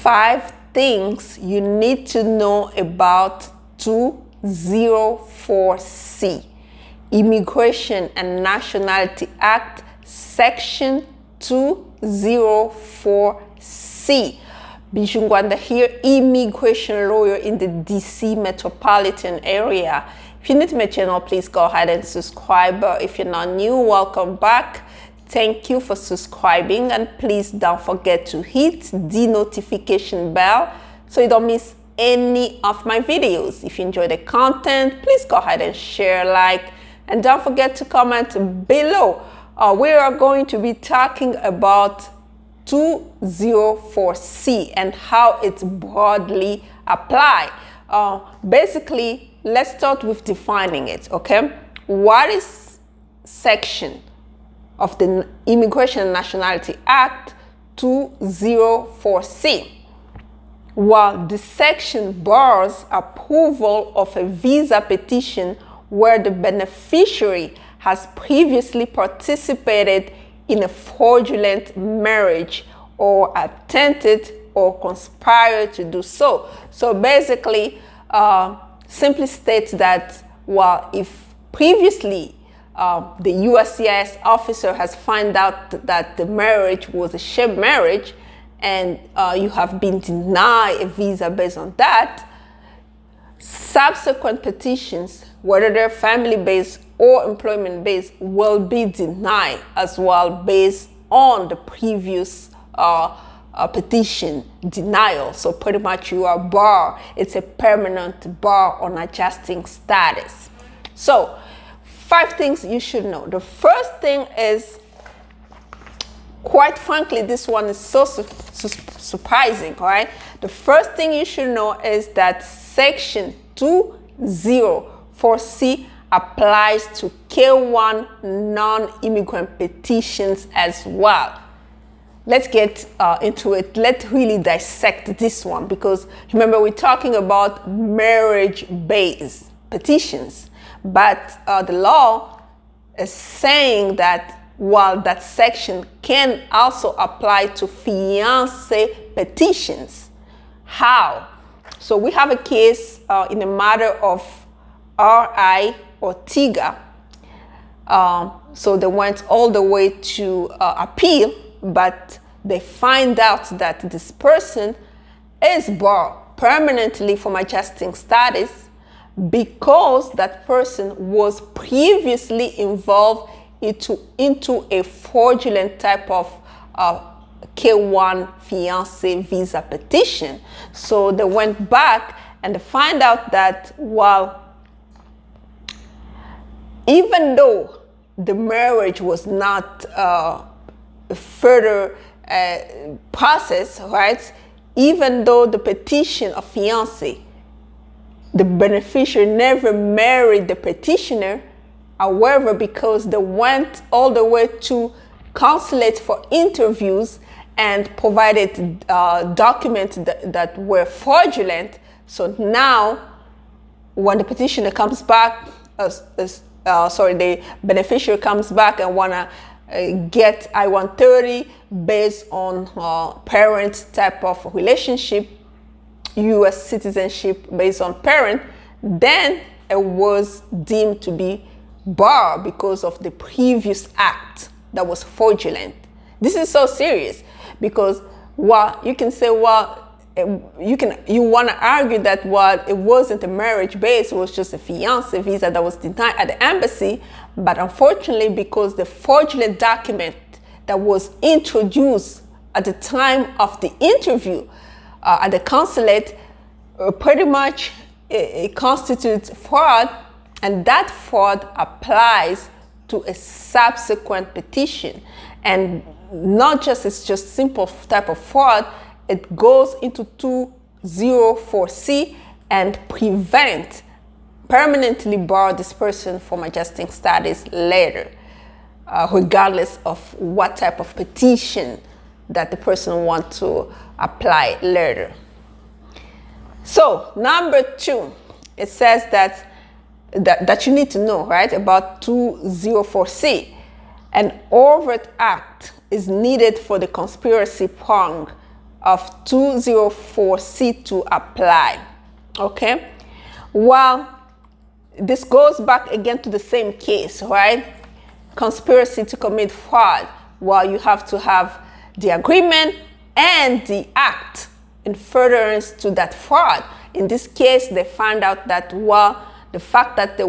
5 things you need to know about 204C, Immigration and Nationality Act, Section 204C. Bijoux.ngwanda here, immigration lawyer in the DC metropolitan area. If you're new to my channel, please go ahead and subscribe. If you're not new, welcome back. Thank you for subscribing, and please don't forget to hit the notification bell so you don't miss any of my videos. If you enjoy the content, please go ahead and share, like, and don't forget to comment below. We are going to be talking about 204C and how it's broadly applied. Basically, let's start with defining it, okay? What is section of the Immigration and Nationality Act 204C? Well, the section bars approval of a visa petition where the beneficiary has previously participated in a fraudulent marriage or attempted or conspired to do so. So basically, simply states that, well, if previously the USCIS officer has found out that the marriage was a sham marriage and you have been denied a visa based on that, subsequent petitions, whether they're family-based or employment-based, will be denied as well based on the previous petition denial. So pretty much you are barred. It's a permanent bar on adjusting status. So 5 things you should know. The first thing is, quite frankly, this one is so surprising, right? The first thing you should know is that Section 204C applies to K1 non-immigrant petitions as well. Let's get into it. Let's really dissect this one, because remember, we're talking about marriage-based petitions. But the law is saying that while that section can also apply to fiancé petitions. How? So we have a case in the matter of R.I. Ortega. So they went all the way to appeal, but they find out that this person is barred permanently from adjusting status because that person was previously involved into a fraudulent type of K1 fiancé visa petition. So they went back and they find out that, well, even though the marriage was not further process, right? Even though the petition of fiancé, the beneficiary never married the petitioner. However, because they went all the way to consulate for interviews and provided documents that were fraudulent, so now when the petitioner comes back, the beneficiary comes back and wanna get I-130 based on parent type of relationship, U.S. citizenship based on parent, then it was deemed to be barred because of the previous act that was fraudulent. This is so serious because, well, you can say, well, you want to argue that, well, it wasn't a marriage based, it was just a fiancé visa that was denied at the embassy. But unfortunately, because the fraudulent document that was introduced at the time of the interview at the consulate pretty much it constitutes fraud, and that fraud applies to a subsequent petition. And not just, it's just simple type of fraud, it goes into 204C and permanently bar this person from adjusting status later, regardless of what type of petition that the person wants to apply later. So number 2, it says that you need to know, right, about 204C. An overt act is needed for the conspiracy prong of 204C to apply. Okay? Well, this goes back again to the same case, right? Conspiracy to commit fraud. Well, you have to have the agreement and the act in furtherance to that fraud. In this case, they found out that, well, the fact that they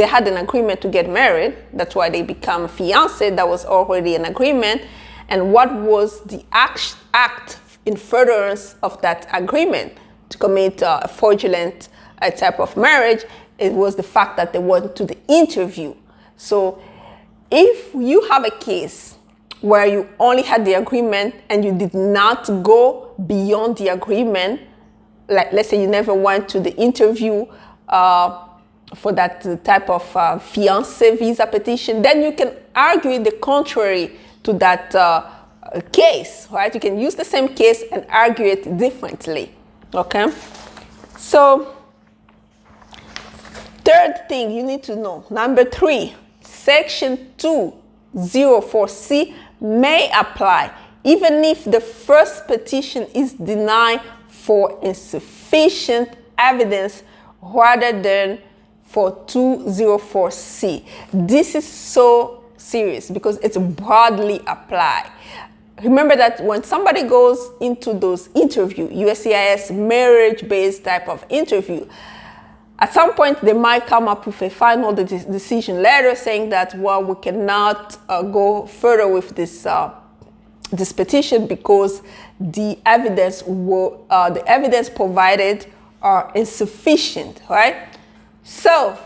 had an agreement to get married, that's why they become fiancé, that was already an agreement. And what was the act in furtherance of that agreement to commit a fraudulent type of marriage? It was the fact that they went to the interview. So if you have a case where you only had the agreement and you did not go beyond the agreement, like let's say you never went to the interview for that type of fiancé visa petition, then you can argue the contrary to that case, right? You can use the same case and argue it differently, okay? So, third thing you need to know, number 3, Section 204C may apply even if the first petition is denied for insufficient evidence rather than for 204C. This is so serious because it's broadly applied. Remember that when somebody goes into those interviews, USCIS marriage-based type of interview, at some point they might come up with a final decision letter saying that, well, we cannot go further with this this petition because the evidence provided are insufficient, right? So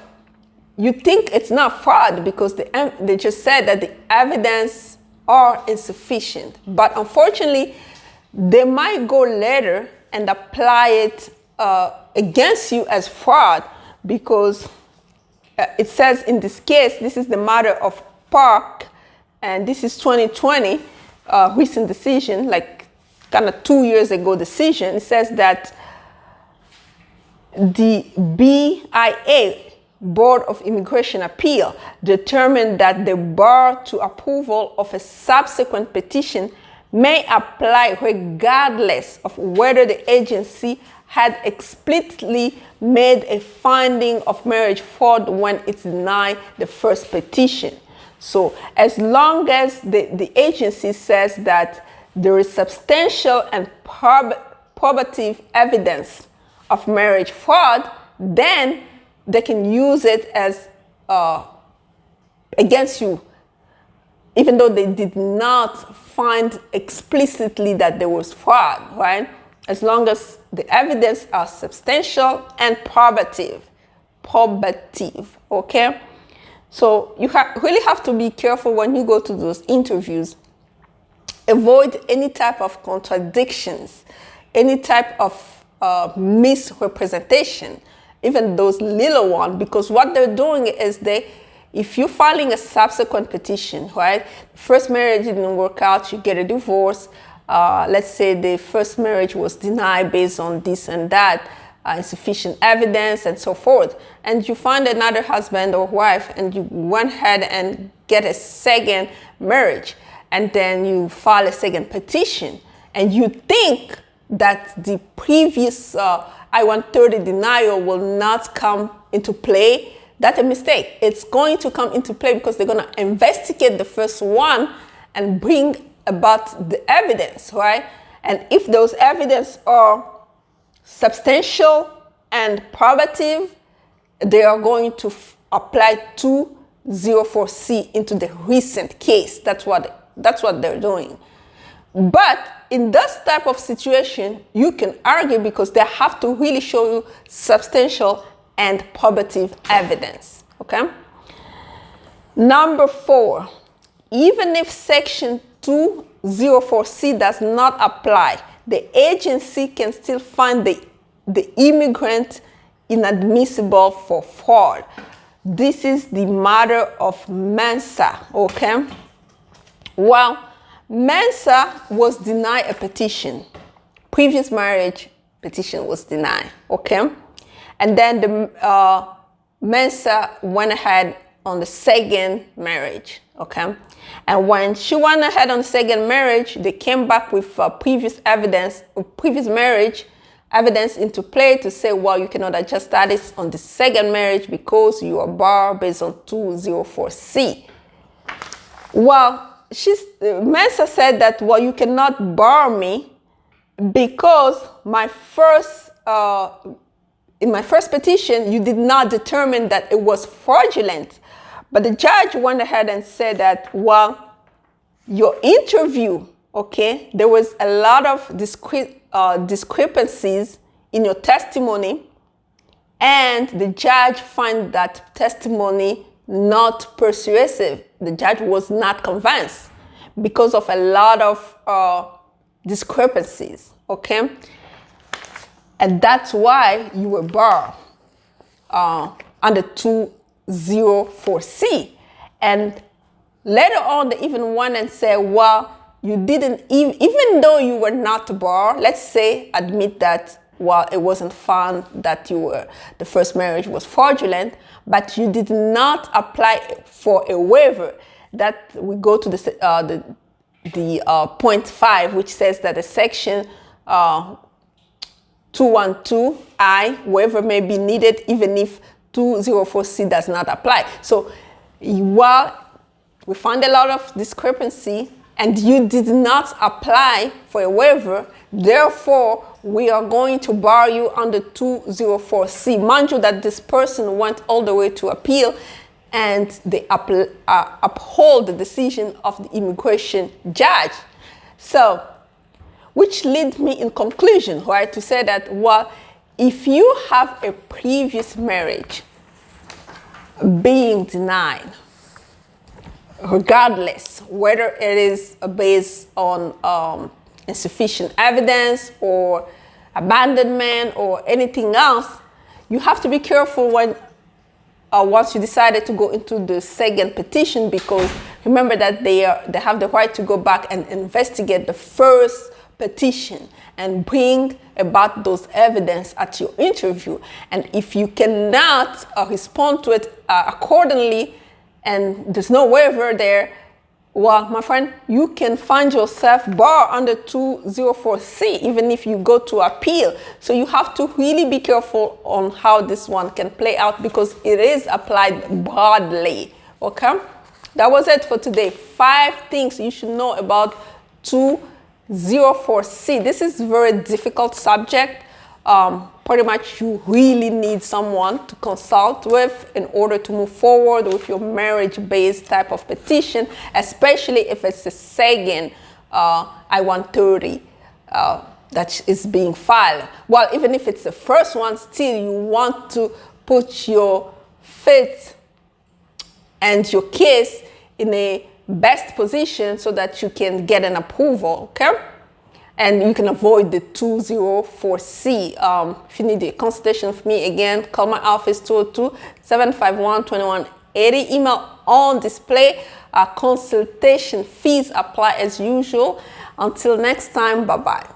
you think it's not fraud because they just said that the evidence are insufficient. But unfortunately, they might go later and apply it against you as fraud because it says in this case, this is the matter of Park, and this is 2020 recent decision, like kind of 2 years ago decision. It says that the BIA, Board of Immigration Appeal, determined that the bar to approval of a subsequent petition may apply regardless of whether the agency had explicitly made a finding of marriage fraud when it denied the first petition. So as long as the agency says that there is substantial and probative evidence of marriage fraud, then they can use it as against you, even though they did not find explicitly that there was fraud, right? As long as the evidence are substantial and probative, okay? So you really have to be careful when you go to those interviews. Avoid any type of contradictions, any type of misrepresentation, even those little ones, because what they're doing is if you're filing a subsequent petition, right? First marriage didn't work out, you get a divorce. Let's say the first marriage was denied based on this and that, insufficient evidence and so forth. And you find another husband or wife and you went ahead and get a second marriage. And then you file a second petition. And you think that the previous I-130 denial will not come into play. That's a mistake. It's going to come into play because they're going to investigate the first one and bring about the evidence, right? And if those evidence are substantial and probative, they are going to apply 204C into the recent case. That's what they're doing. But in this type of situation, you can argue because they have to really show you substantial and probative evidence, okay? Number 4, even if Section 204C does not apply, the agency can still find the immigrant inadmissible for fraud. This is the matter of Mensa, okay? Well, Mensa was denied a petition. Previous marriage petition was denied, okay? And then the Mensa went ahead on the second marriage, okay? And when she went ahead on the second marriage, they came back with previous evidence, previous marriage evidence into play to say, well, you cannot adjust status on the second marriage because you are barred based on 204C. Well, Mensa said that, well, you cannot bar me because in my first petition, you did not determine that it was fraudulent. But the judge went ahead and said that, well, your interview, okay, there was a lot of discrepancies in your testimony, and the judge found that testimony not persuasive. The judge was not convinced because of a lot of discrepancies, okay? And that's why you were barred under 204C. And later on, they even went and said, well, you didn't, even though you were not barred, let's say, admit that, well, it wasn't found that the first marriage was fraudulent, but you did not apply for a waiver. That we go to the point 5, which says that the section 212I waiver may be needed even if 204C does not apply. So while we found a lot of discrepancy and you did not apply for a waiver, therefore we are going to bar you under 204C. Mind you that this person went all the way to appeal and they uphold the decision of the immigration judge. So, which leads me in conclusion, right, to say that, well, if you have a previous marriage being denied, regardless whether it is based on insufficient evidence or abandonment or anything else, you have to be careful when once you decided to go into the second petition, because remember that they have the right to go back and investigate the first petition and bring about those evidence at your interview. And if you cannot respond to it accordingly and there's no waiver there, well, my friend, you can find yourself barred under 204C, even if you go to appeal. So you have to really be careful on how this one can play out because it is applied broadly, okay? That was it for today. 5 things you should know about 204C. This is a very difficult subject. Pretty much you really need someone to consult with in order to move forward with your marriage-based type of petition, especially if it's a second I-130 that is being filed. Well, even if it's the first one, still you want to put your faith and your case in a best position so that you can get an approval, okay? And you can avoid the 204C. If you need a consultation with me, again, call my office 202-751-2180. Email on display. Consultation fees apply as usual. Until next time, bye-bye.